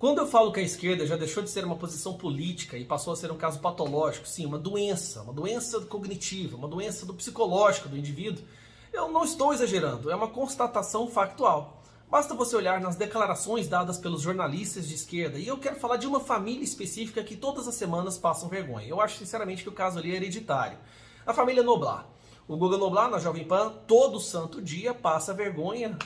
Quando eu falo que a esquerda já deixou de ser uma posição política e passou a ser um caso patológico, sim, uma doença cognitiva, uma doença do psicológico do indivíduo, eu não estou exagerando, é uma constatação factual. Basta você olhar nas declarações dadas pelos jornalistas de esquerda, e eu quero falar de uma família específica que todas as semanas passam vergonha. Eu acho sinceramente que o caso ali é hereditário. A família Noblar. O Guga Noblar, na Jovem Pan, todo santo dia passa vergonha,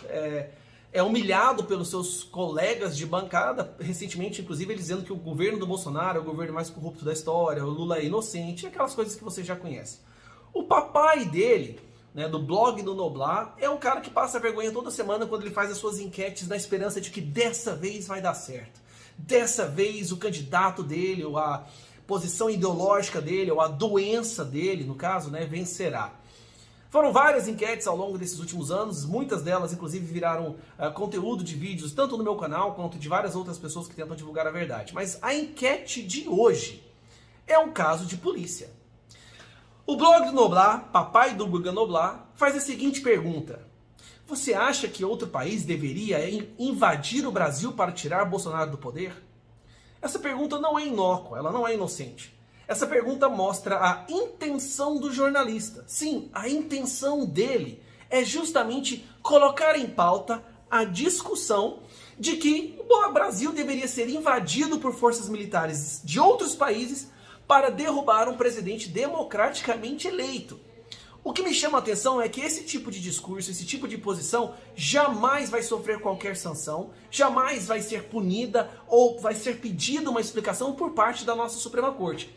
é humilhado pelos seus colegas de bancada, recentemente, inclusive, ele dizendo que o governo do Bolsonaro é o governo mais corrupto da história, o Lula é inocente, aquelas coisas que você já conhece. O papai dele, né, do blog do Noblar, é um cara que passa vergonha toda semana quando ele faz as suas enquetes na esperança de que dessa vez vai dar certo. Dessa vez o candidato dele, ou a posição ideológica dele, ou a doença dele, no caso, né, vencerá. Foram várias enquetes ao longo desses últimos anos, muitas delas inclusive viraram conteúdo de vídeos, tanto no meu canal quanto de várias outras pessoas que tentam divulgar a verdade. Mas a enquete de hoje é um caso de polícia. O blog do Noblar, papai do Guga Noblar, faz a seguinte pergunta: você acha que outro país deveria invadir o Brasil para tirar Bolsonaro do poder? Essa pergunta não é inócua, ela não é inocente. Essa pergunta mostra a intenção do jornalista. Sim, a intenção dele é justamente colocar em pauta a discussão de que o Brasil deveria ser invadido por forças militares de outros países para derrubar um presidente democraticamente eleito. O que me chama a atenção é que esse tipo de discurso, esse tipo de posição jamais vai sofrer qualquer sanção, jamais vai ser punida ou vai ser pedida uma explicação por parte da nossa Suprema Corte.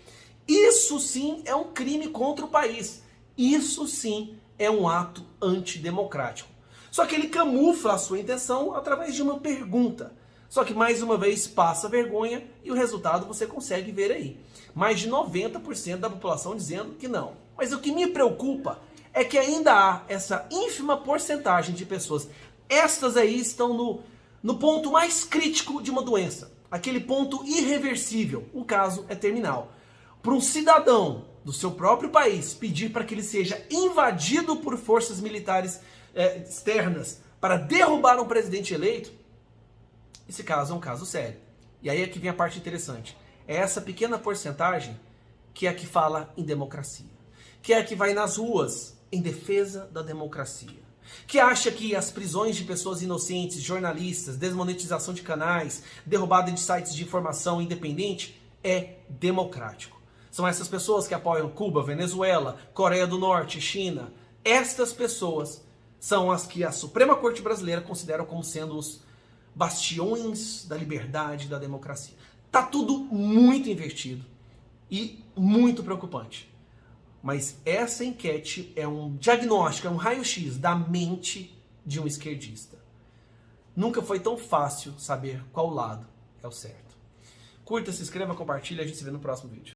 Isso sim é um crime contra o país. Isso sim é um ato antidemocrático. Só que ele camufla a sua intenção através de uma pergunta. Só que mais uma vez passa vergonha e o resultado você consegue ver aí. Mais de 90% da população dizendo que não. Mas o que me preocupa é que ainda há essa ínfima porcentagem de pessoas. Estas aí estão no ponto mais crítico de uma doença. Aquele ponto irreversível. O caso é terminal. Para um cidadão do seu próprio país pedir para que ele seja invadido por forças militares externas para derrubar um presidente eleito, esse caso é um caso sério. E aí é que vem a parte interessante. É essa pequena porcentagem que é a que fala em democracia, que é a que vai nas ruas em defesa da democracia, que acha que as prisões de pessoas inocentes, jornalistas, desmonetização de canais, derrubada de sites de informação independente é democrático. São essas pessoas que apoiam Cuba, Venezuela, Coreia do Norte, China. Estas pessoas são as que a Suprema Corte Brasileira considera como sendo os bastiões da liberdade e da democracia. Tá tudo muito invertido e muito preocupante. Mas essa enquete é um diagnóstico, é um raio-x da mente de um esquerdista. Nunca foi tão fácil saber qual lado é o certo. Curta, se inscreva, compartilhe, a gente se vê no próximo vídeo.